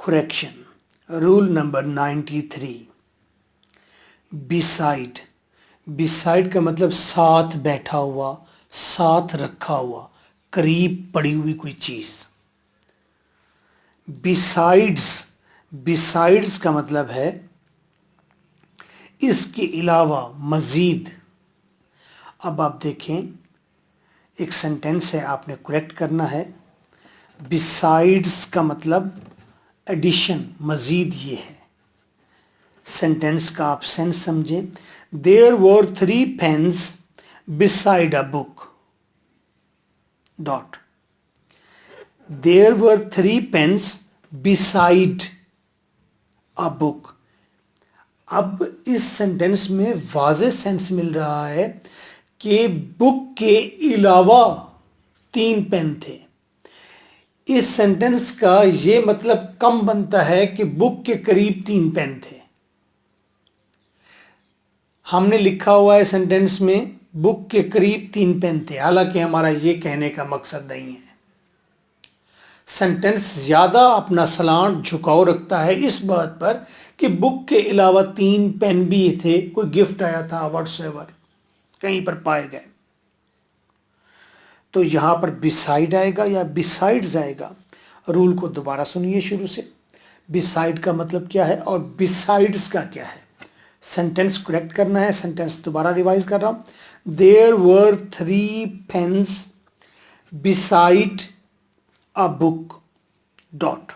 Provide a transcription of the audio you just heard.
Correction. Rule number 93. Beside. Beside का मतलब साथ बैठा हुआ, साथ रखा हुआ, करीब पड़ी हुई कोई चीज. Besides. Besides का मतलब है इसके अलावा, मजीद. अब आप देखें, एक सेंटेंस है, आपने करेक्ट करना है. बिसाइड्स का मतलब एडिशन, मजीद ये है. सेंटेंस का आप सेंस समझें. There were 3 pens beside a book. Dot. There were 3 pens beside a book. अब इस सेंटेंस में वाज़ेह सेंस मिल रहा है कि बुक के अलावा 3 पेन थे. इस सेंटेंस का ये मतलब कम बनता है कि बुक के करीब 3 पेन थे. हमने लिखा हुआ है सेंटेंस में बुक के करीब 3 पेन थे, हालांकि हमारा ये कहने का मकसद नहीं है. सेंटेंस ज्यादा अपना सलांट झुकाव रखता है इस बात पर कि बुक के अलावा 3 पेन भी थे, कोई गिफ्ट आया था, व्हाट्सएवर कहीं पर पाए गए. तो यहां पर बिसाइड आएगा या बिसाइड्स आएगा. रूल को दोबारा सुनिए शुरू से. बिसाइड का मतलब क्या है और बिसाइड्स का क्या है. सेंटेंस करेक्ट करना है. सेंटेंस दोबारा रिवाइज कर रहा हूं. There were 3 pens beside a book. Dot.